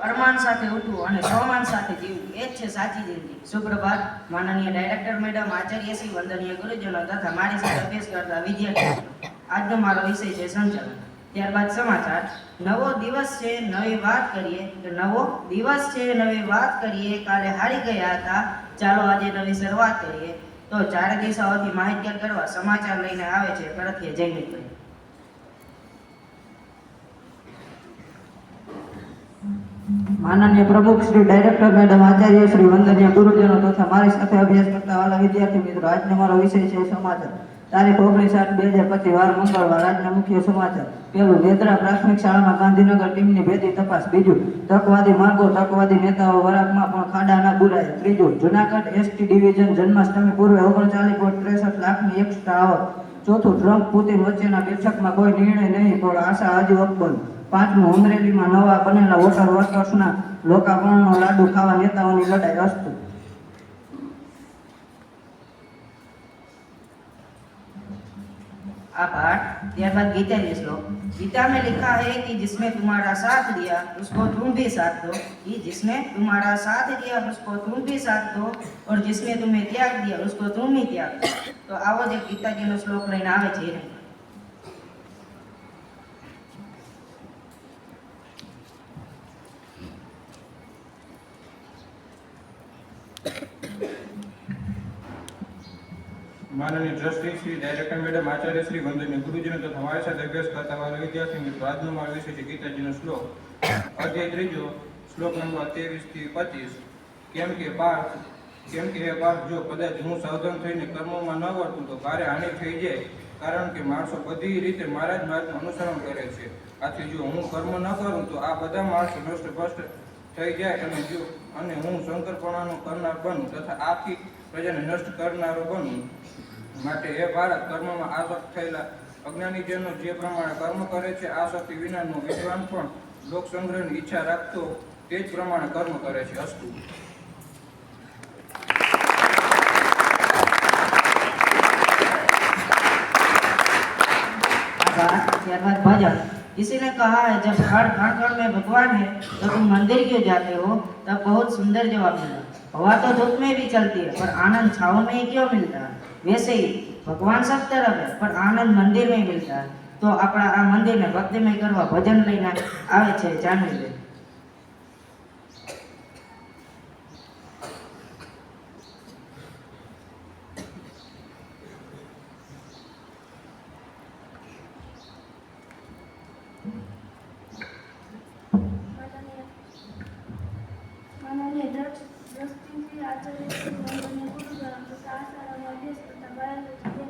અરમાન સાથે ઉઠવું અને સ્વમાન સાથે જીવવું એ જ છે સાચી જિંદગી. સુપ્રભાત માનનીય ડાયરેક્ટર મેડમ, આચાર્યશ્રી, વંદનીય ગુરુજનો તથા મારી સાથે અભ્યાસ કરતા વિદ્યાર્થીઓ. આજનો મારો વિષય છે સંચાલન. ત્યારબાદ સમાચાર. નવો દિવસ છે નવી વાત કરીએ. નવો દિવસ છે નવી વાત કરીએ. કાલે હારી ગયા હતા, ચાલો આજે નવી શરૂઆત કરીએ. તો 4 દિશાઓથી માહિતગાર કરવા સમાચાર લઈને આવે છે પરથિયા જયમીભાઈ. માનનીય પ્રમુખ શ્રી ડાયરેક્ટર મેડમ, આચાર્ય શ્રી, વંદનીય ગુરુજનો તથા મારી સાથે અભ્યાસ કરતા વાલા વિદ્યાર્થી મિત્રો, આજનો મારો વિષય છે સમાચાર. તારીખ 19/8/2025 વાર મંગળવાર. આજના મુખ્ય સમાચાર. પહેલું, નેત્રા પ્રાથમિક શાળામાં ગાંધીનગર ટીમની ભેદી તપાસ. બીજું, તકવાદી માર્ગો, તકવાદી નેતાઓ વરાપમાં પણ ખાડા ના બુરાય. ત્રીજું, જૂનાગઢ એસટી ડિવિઝન જન્માષ્ટમી પૂર્વે 39.63 લાખની એક્સ્ટ્રા આવક. ચોથું, ટ્રમ્પ પુતિન વચ્ચેના બેઠકમાં કોઈ નિર્ણય નહીં પણ આશા હજુ અકબંધ. પાંચમું, અમરેલીમાં નવા બનેલા વોટર વર્કર્સના લોકાર્પણનો લાડુ ખાવા નેતાઓની લડાઈ. અસ્તુ. आभार. ત્યારબાદ गीता श्लोक. गीता में लिखा है कि जिसमें तुम्हारा साथ दिया उसको तुम भी साथ दो, कि जिसने तुम्हारा साथ दिया उसको तुम भी साथ दो, और जिसने तुम्हें त्याग दिया उसको तुम ही त्याग दो. तो આવો જ ગીતાજીનો શ્લોક લઈને આવે છે. માનનીય trustee Shri, director madam, Acharya Shri, વંદનીય ગુરુજનો તથા મારી સાથે અભ્યાસ કરતા વાલા વિદ્યાર્થી મિત્રો, આજનો મારો વિષય છે ગીતાજીનો શ્લોક. અધ્યાય 3, શ્લોક નંબર 23 થી 25. કેમ કે હે પાર્થ, જો કદાચ હું સાવધાન થઈને કર્મોમાં ન વર્તું તો ભારે હાનિ થઈ જાય, કારણ કે માણસો બધી રીતે મારા જ માર્ગનું અનુસરણ કરે છે. આથી જો હું કર્મ ન કરું તો આ બધા માણસો નષ્ટભ્રષ્ટ થઈ જાય અને હું શંકરપણાનું કરનાર બનું તથા આખી પ્રજાને નષ્ટ કરનારો બનું. માટે હે ભારત, કર્મમાં આસક્ત થયેલા અજ્ઞાનીજનો જે પ્રમાણે કર્મ કરે છે, આસક્તિ વિનાનો વિદ્વાન પણ લોક સંગ્રહની ઈચ્છા રાખતો તે જ પ્રમાણે કર્મ કરે છે. અસ્તુ. ત્યારબાદ ભજન. किसी ने कहा है जब हर घर में भगवान है तो तुम मंदिर क्यों जाते हो? तब बहुत सुंदर जवाब मिला, हवा तो धूप में भी चलती है पर आनंद छाव में ही क्यों मिलता है? वैसे ही भगवान सब तरफ है पर आनंद मंदिर में मिलता है. तो આપણા આ મંદિરને ભક્તિમય કરવા ભજન લઈને આવે છે જાનવી. માનનીય ટ્રસ્ટી આચાર્ય શ્રી, વંદનીય ગુરુજનો તથા આ શાળામાં અભ્યાસ કરતા બાળકો,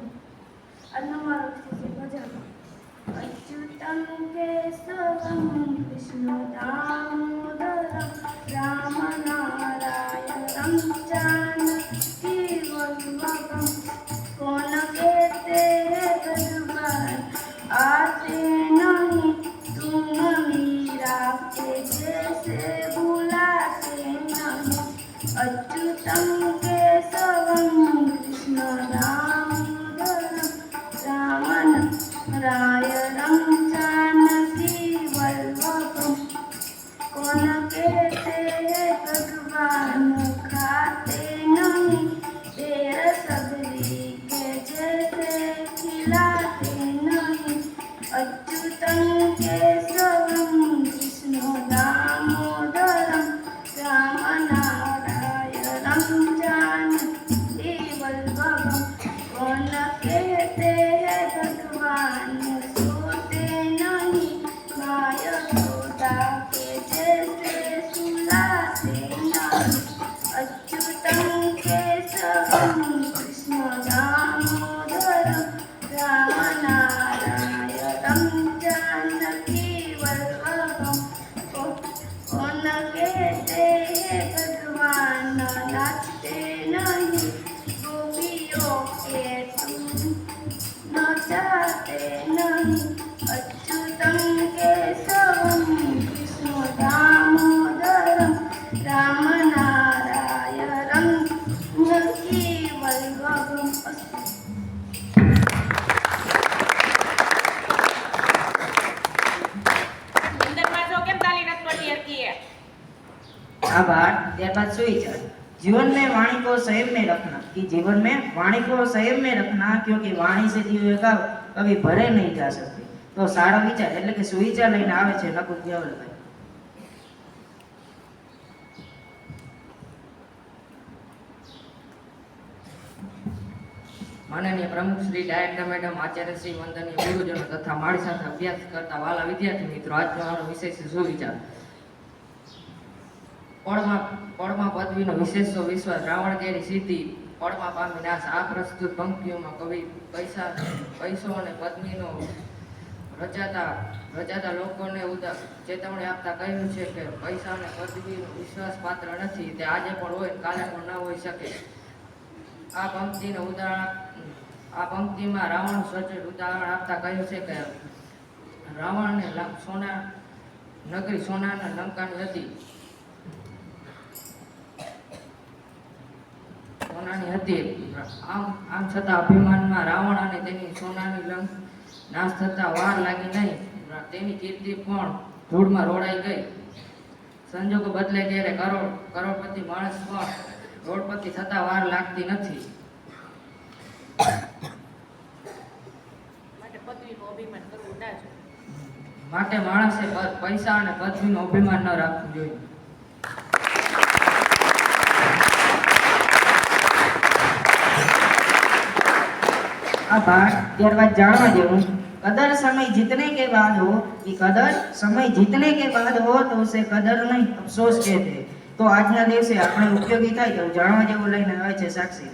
આજનો મારો વિષય છે ભજન. અચ્યુતમ કેશવમ કૃષ્ણ દામોદરમ રામ નારાયણમ જાનકી વલ્લભમ કોન કહેતે ભગવાન आते नहीं तुम मीरा के जैसे बुलाते नहीं. अच्युतम केशवम कृष्ण दामोदरम राम नारायणम जानकी वल्लभम कौन कहते भगवान खाते नहीं तेरा सबरी के जैसे खिलाते नहीं. अच्युतम केशवम कृष्ण दामोदरम राम नारायणम जानकी वल्लभम कौन कहते हैं भगवान सोते नहीं माया सोता के जैसे सुलाते नहीं. अच्युतम केशवम कृष्ण दामोदरम राम नारायणम जानकी वल्लभम कौन कहते हैं भगवान नाचते नहीं गोपियों के तुम नचाते नहीं. अच्युतम केशवम कृष्ण दामोदरम राम नारायणम जानकी वल्लभम. અંદર માં જો કેમ તાલી નથી પડી હતી? आभार। ત્યારબાદ सुविचार। जीवन में वाणी को संयम में रखना कि जीवन में वाणी को संयम में रखना क्योंकि वाणी से दी हुई गाव कभी भरे नहीं जा सकती। तो सारो विचार એટલે કે સુવિચાર લઈને આવે છે નકુલ કેવલભાઈ। माननीय प्रमुख श्री डायरेक्टर मैडम आचार्य श्री वंदनीय गुरुजनों तथा मारी साथ अभ्यास करता वाला विद्यार्थी मित्रों, आज हमारो विषय છે સુવિચાર। पड़मा पदवीનો વિશેષો વિશ્વાસ રાવણ કેરી સિદ્ધિ પળમાં પામી નાશ। આ પ્રસ્તુત પંક્તિઓમાં કવિ પૈસો અને પત્નીનો રચાતા લોકોને ચેતવણી આપતા કહ્યું છે કે પૈસા અને પદવીનો વિશ્વાસ પાત્ર નથી, તે આજે પણ હોય કાલે પણ ન હોઈ શકે। આ પંક્તિમાં રાવણ સચોટ ઉદાહરણ આપતા કહ્યું છે કે રાવણને સોનાના લંકાની હતી આમ છતાં અભિમાનમાં રાવણ અને તેની સોનાની લંક નાશ થતા વાર લાગી નહીં। તેની કીર્તિ પણ ધૂળમાં રોડાઈ ગઈ। સંજોગો બદલે ત્યારે કરોડપતિ માણસ પણ રોડપતિ થતા વાર લાગતી નથી। માટે માણસે પૈસા અને પદવીનું અભિમાન ન રાખવું જોઈએ। आभार। ત્યારબાદ જાણવા જેવું कदर समय जीतने के बाद हो कि कदर समय जीतने के बाद हो तो उसे कदर नहीं अफसोस कहते। तो આજના દિવસે આપણે ઉપયોગી થાય તો જાણવા જેવું લઈને આવે છે સાક્ષી।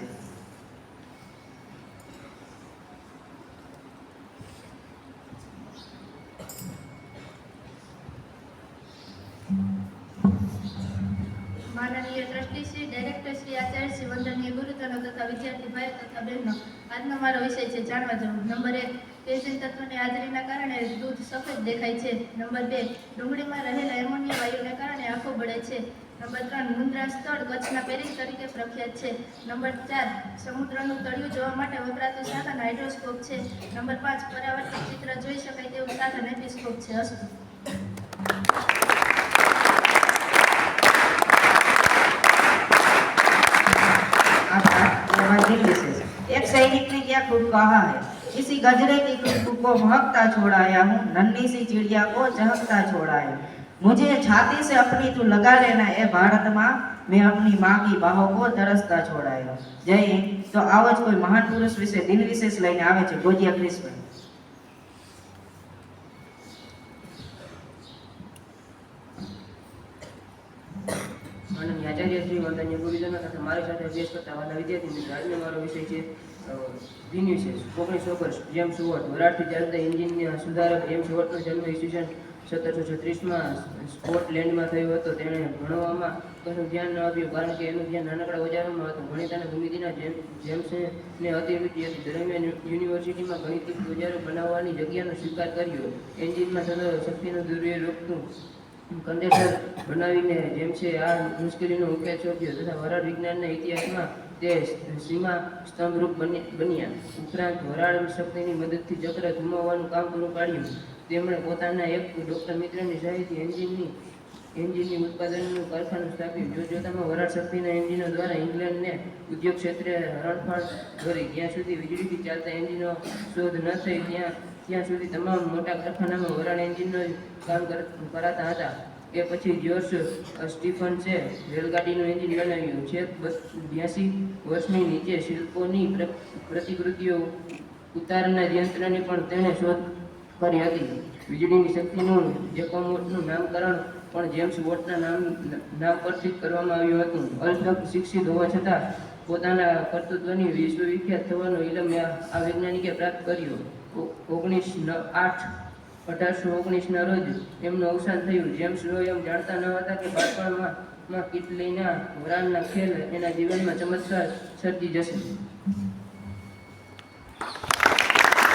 माननीय ट्रस्टी श्री डायरेक्टर श्री आचार्य श्री वंदनीय गुरुजनों तथा विद्यार्थी भाई तथा बहनों, આજનો મારો વિષય છે જાણવા જેવું। નંબર 1, કેલ્શિયમ તત્વની હાજરીના કારણે દૂધ સફેદ દેખાય છે। નંબર 2, ડુંગળીમાં રહેલા એમોનિયા વાયુને કારણે આંખો બળે છે। નંબર 3, મુન્દ્રા સ્થળ કચ્છના પેરિસ તરીકે પ્રખ્યાત છે। નંબર 4, સમુદ્રનું તળિયું જોવા માટે વપરાતું સાધન હાઇડ્રોસ્કોપ છે। નંબર 5, પરાવર્તિત ચિત્ર જોઈ શકાય તેવું સાધન એપિસ્કોપ છે। અસ્તુ। एक सैनिक ने क्या खूब कहा है, इसी गजरे की खुशबू को महकता छोड़ाया हूँ, नन्ही सी चिड़िया को चहकता छोड़ाया। मुझे छाती से अपनी तू लगा लेना ए भारत माँ, मैं अपनी माँ की बाहों को तरसता छोड़ाया। जय हिंद। तो आवो ज कोई महान पुरुष विषय दिन विशेष लईने आवे छे गोजिया क्रिस्पन। માનનીય આચાર્ય શ્રી વંદનીય ગુરુજનો તથા મારી સાથે અભ્યાસ કરતા વાલા વિદ્યાર્થી મિત્રો, આજનો મારો વિષય છે દિન વિશેષ। 19 ઓગસ્ટ જેમ્સ વોટ વરાળથી ચાલતા એન્જિનના સુધારક જેમ્સ વોટનો જન્મ ઈસવીસન 1736માં સ્કોટલેન્ડમાં થયો હતો। તેણે ભણવામાં કશું ધ્યાન ન આપ્યું કારણ કે એનું ધ્યાન નાનકડા ઓજારોમાં હતું। ગણિત અને ભૂમિતિના જેમ્સને અતિરુચિ હતી। દરમિયાન યુનિવર્સિટીમાં ગણિતિક ઓજારો બનાવવાની જગ્યાનો સ્વીકાર કર્યો। એન્જિનમાં થતો શક્તિનો દુર્વ્યય રોકતું કંડેન્સર બનાવીને જેમ્સે આ મુશ્કેલીનો ઉકેલ શોધ્યો તથા વરાળ વિજ્ઞાનના ઇતિહાસમાં તે સીમા સ્તંભરૂપ બન્યા। ઉપરાંત વરાળ શક્તિની મદદથી ચક્ર ઘુમાવવાનું કામ પૂરું પાડ્યું। તેમણે પોતાના એક ડોક્ટર મિત્રની સહાયથી એન્જિનની ઉત્પાદનનું કારખાનું સ્થાપ્યું। જોતજોતામાં વરાળ શક્તિના એન્જિનો દ્વારા ઇંગ્લેન્ડને ઉદ્યોગ ક્ષેત્રે હરણફાળ કરી। જ્યાં સુધી વીજળીથી ચાલતા એન્જિનો શોધ ન થઈ ત્યાં સુધી તમામ મોટા કારખાનામાં વરાળ એન્જિનનો કામ કરાતા હતા। એ પછી જ્યોર્જ સ્ટીફન્સે રેલગાડીનું એન્જિન બનાવ્યું। છેક 82 વર્ષની નીચે શિલ્પોની પ્રતિકૃતિઓ ઉતારનાર યંત્રની પણ તેણે શોધ કરી હતી। વીજળીની શક્તિનું જેકોમોટનું નામકરણ પણ જેમ્સ વોટના નામ પરથી કરવામાં આવ્યું હતું। અલથક શિક્ષિત હોવા છતાં પોતાના કર્તૃત્વની વિશ્વવિખ્યાત થવાનો ઇલમ આ વૈજ્ઞાનિકે પ્રાપ્ત કર્યો। 1819ના રોજ એમનું અવસાન થયું। જેમ્સ લો એમ જાણતા ન હતા કે બાળપણમાં કિટલીના વરાળના ખેલ એના જીવનમાં ચમત્કાર સર્જી જશે।